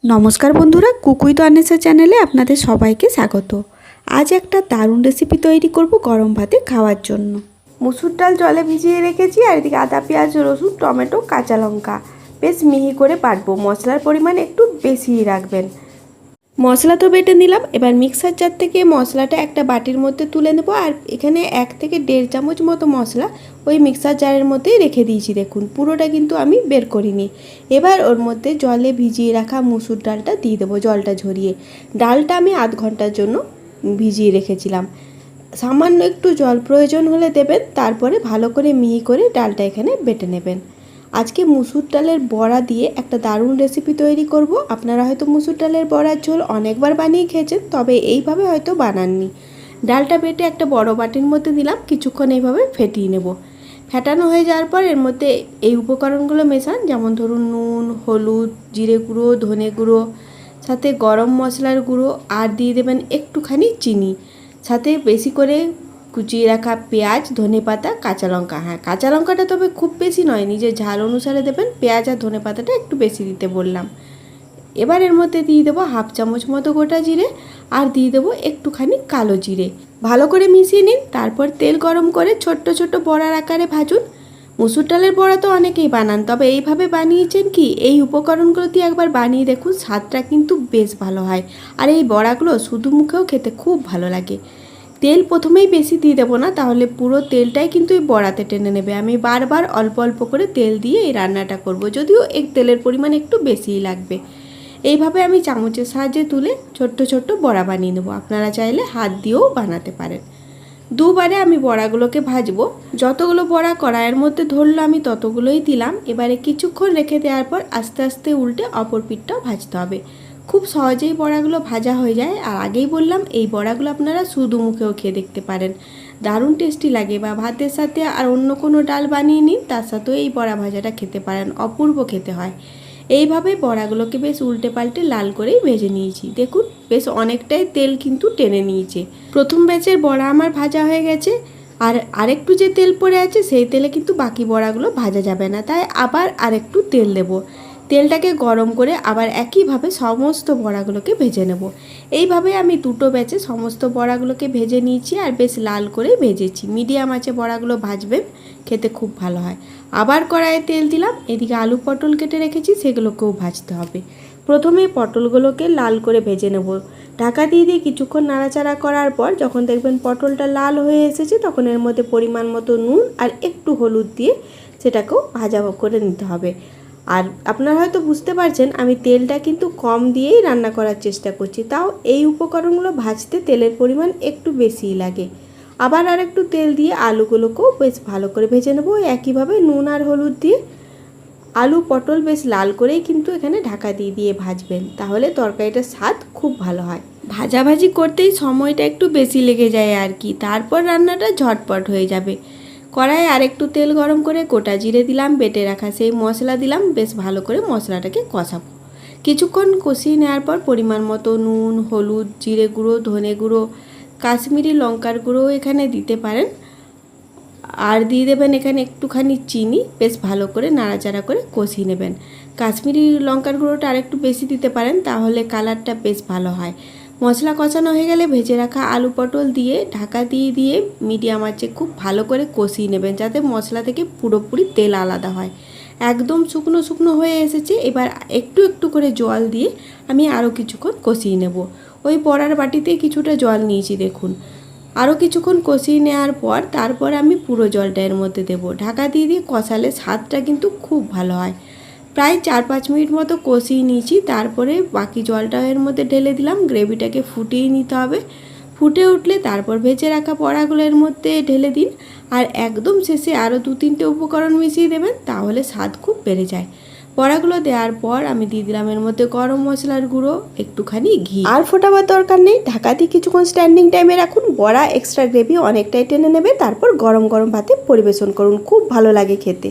নমস্কার বন্ধুরা, কুকুই তো আনেসা চ্যানেলে আপনাদের সবাইকে স্বাগত। আজ একটা দারুণ রেসিপি তৈরি করব গরম ভাতে খাওয়ার জন্য। মুসুর ডাল জলে ভিজিয়ে রেখেছি, আর এদিকে আদা, পেঁয়াজ, রসুন, টমেটো, কাঁচা লঙ্কা বেশ মিহি করে বাটবো। মশলার পরিমাণ একটু বেশিই রাখবেন। মশলা তো বেটে নিলাম, এবার মিক্সার জার থেকে মশলাটা একটা বাটির মধ্যে তুলে নেব। আর এখানে 1 থেকে 1.5 চামচ মতো মশলা ওই মিক্সার জারের মধ্যেই রেখে দিয়েছি। দেখুন, পুরোটা কিন্তু আমি বের করিনি। এবার ওর মধ্যে জলে ভিজিয়ে রাখা মুসুর ডালটা দিয়ে দেবো, জলটা ঝরিয়ে। ডালটা আমি আধ ঘন্টার জন্য ভিজিয়ে রেখেছিলাম। সামান্য একটু জল প্রয়োজন হলে দেবেন, তারপরে ভালো করে মিহি করে ডালটা এখানে বেটে নেবেন। আজকে মুসুর ডালের বড়া দিয়ে একটা দারুণ রেসিপি তৈরি করব। আপনারা হয়তো মুসুর ডালের বড়ার ঝোল অনেকবার বানিয়ে খেয়েছেন, তবে এইভাবে হয়তো বানাননি। ডালটা বেটে একটা বড় বাটির মধ্যে দিলাম, কিছুক্ষণ এইভাবে ফেটিয়ে নেব। ফেটানো হয়ে যাওয়ার পর এর মধ্যে এই উপকরণগুলো মেশান, যেমন ধরুন নুন, হলুদ, জিরে গুঁড়ো, ধনে গুঁড়ো, সাথে গরম মশলার গুঁড়ো, আর দিয়ে দেবেন একটুখানি চিনি, সাথে বেশি করে কুচিয়ে রাখা পেঁয়াজ, ধনেপাতা, কাঁচা লঙ্কা। হ্যাঁ, কাঁচা লঙ্কাটা তবে খুব বেশি নয়, নিজের ঝাল অনুসারে দেবেন। পেঁয়াজ আর ধনেপাতাটা একটু বেশি দিতে বললাম। এবার এর মধ্যে দিয়ে দেবো 1/2 চামচ মতো গোটা জিরে, আর দিয়ে দেবো একটুখানি কালো জিরে। ভালো করে মিশিয়ে নিন। তারপর তেল গরম করে ছোট্ট ছোট্ট বড়ার আকারে ভাজুন। মুসুর ডালের বড়া তো অনেকেই বানান, তবে এইভাবে বানিয়েছেন কি, এই উপকরণগুলো দিয়ে একবার বানিয়ে দেখুন, স্বাদটা কিন্তু বেশ ভালো হয়। আর এই বড়াগুলো শুধু মুখেও খেতে খুব ভালো লাগে। তেল প্রথমেই বেশি দিয়ে দেবো না, তাহলে পুরো তেলটাই কিন্তু এই বড়াতে টেনে নেবে। আমি বারবার অল্প অল্প করে তেল দিয়ে এই রান্নাটা করব, যদিও এই তেলের পরিমাণ একটু বেশিই লাগবে। এইভাবে আমি চামচের সাহায্যে তুলে ছোট্ট ছোট্ট বড়া বানিয়ে নেবো। আপনারা চাইলে হাত দিয়েও বানাতে পারেন। দুবারে আমি বড়াগুলোকে ভাজবো। যতগুলো বড়া কড়াইয়ের মধ্যে ধরলো আমি ততগুলোই দিলাম। এবারে কিছুক্ষণ রেখে দেওয়ার পর আস্তে আস্তে উল্টে অপর পিঠটাও ভাজতে হবে। খুব সহজেই বড়াগুলো ভাজা হয়ে যায়। আর আগেই বললাম, এই বড়াগুলো আপনারা শুধু মুখেও খেয়ে দেখতে পারেন, দারুণ টেস্টি লাগে। বা ভাতের সাথে আর অন্য কোনো ডাল বানিয়ে নিন, তার সাথেও এই বড়া ভাজাটা খেতে পারেন, অপূর্ব খেতে হয়। এইভাবে বড়াগুলোকে বেশ উল্টে পাল্টে লাল করেই ভেজে নিয়েছি। দেখুন, বেশ অনেকটাই তেল কিন্তু টেনে নিয়েছে। প্রথম ব্যাচের বড়া আমার ভাজা হয়ে গেছে, আর আরেকটু যে তেল পড়ে আছে সেই তেলে কিন্তু বাকি বড়াগুলো ভাজা যাবে না, তাই আবার আরেকটু তেল দেব। তেলটাকে গরম করে আবার একইভাবে সমস্ত বড়াগুলোকে ভেজে নেব। এইভাবে আমি দুটো ব্যাচে সমস্ত বড়াগুলোকে ভেজে নিয়েছি, আর বেশ লাল করে ভেজেছি। মিডিয়াম আঁচে বড়াগুলো ভাজবেন, খেতে খুব ভালো হয়। আবার কড়াইয়ে তেল দিলাম। এদিকে আলু পটল কেটে রেখেছি, সেগুলোকেও ভাজতে হবে। প্রথমে পটলগুলোকে লাল করে ভেজে নেব। ঢাকা দিয়ে দিয়ে কিছুক্ষণ নাড়াচাড়া করার পর যখন দেখবেন পটলটা লাল হয়ে এসেছে, তখন এর মধ্যে পরিমাণ মতো নুন আর একটু হলুদ দিয়ে সেটাকেও ভাজা করে নিতে হবে। আর আপনারা হয়তো বুঝতে পারছেন, আমি তেলটা কিন্তু কম দিয়েই রান্না করার চেষ্টা করছি, তাও এই উপকরণগুলো ভাজতে তেলের পরিমাণ একটু বেশিই লাগে। আবার আর একটু তেল দিয়ে আলুগুলোকেও বেশ ভালো করে ভেজে নেবো। একইভাবে নুন আর হলুদ দিয়ে আলু পটল বেশ লাল করেই কিন্তু এখানে ঢাকা দিয়ে দিয়ে ভাজবেন, তাহলে তরকারিটার স্বাদ খুব ভালো হয়। ভাজাভাজি করতেই সময়টা একটু বেশি লেগে যায় আর কি, তারপর রান্নাটা ঝটপট হয়ে যাবে। কড়াইয়ে আরেকটু তেল গরম করে গোটা জিরে দিলাম, বেটে রাখা সেই মশলা দিলাম। বেশ ভালো করে মশলাটাকে কষাবো। কিছুক্ষণ কষিয়ে নেওয়ার পর পরিমাণ মতো নুন, হলুদ, জিরে গুঁড়ো, ধনে গুঁড়ো, কাশ্মীরি লঙ্কার গুঁড়ো এখানে দিতে পারেন, আর দিয়ে দেবেন এখানে একটুখানি চিনি। বেশ ভালো করে নাড়াচাড়া করে কষিয়ে নেবেন। কাশ্মীরি লঙ্কার গুঁড়োটা আরেকটু বেশি দিতে পারেন, তাহলে কালারটা বেশ ভালো হয়। মশলা কষানো হয়ে গেলে ভেজে রাখা আলু পটল দিয়ে ঢাকা দিয়ে দিয়ে মিডিয়াম আঁচে খুব ভালো করে কষিয়ে নেবেন, যাতে মশলা থেকে পুরোপুরি তেল আলাদা হয়। একদম শুকনো শুকনো হয়ে এসেছে। এবার একটু একটু করে জল দিয়ে আমি আরও কিছুক্ষণ কষিয়ে নেব। ওই বড়ার বাটিতে কিছুটা জল নিয়েছি, দেখুন। আরও কিছুক্ষণ কষিয়ে নেওয়ার পর তারপর আমি পুরো জলটা এর মধ্যে দেবো। ঢাকা দিয়ে দিয়ে কষালে স্বাদটা কিন্তু খুব ভালো হয়। প্রায় 4-5 মিনিট মতো কষিয়ে নিয়েছি, তারপরে বাকি জলটা এর মধ্যে ঢেলে দিলাম। গ্রেভিটাকে ফুটিয়ে নিতে হবে। ফুটে উঠলে তারপর ভেজে রাখা বড়াগুলো এর মধ্যে ঢেলে দিন, আর একদম শেষে আরও 2-3টে উপকরণ মিশিয়ে দেবেন, তাহলে স্বাদ খুব বেড়ে যায়। বড়াগুলো দেওয়ার পর আমি দিয়ে দিলাম এর মধ্যে গরম মশলার গুঁড়ো, একটুখানি ঘি। আর ফোটাবার দরকার নেই, ঢাকা দিয়ে কিছুক্ষণ স্ট্যান্ডিং টাইমে রাখুন। বড়া এক্সট্রা গ্রেভি অনেকটাই টেনে নেবে। তারপর গরম গরম ভাতে পরিবেশন করুন, খুব ভালো লাগে খেতে।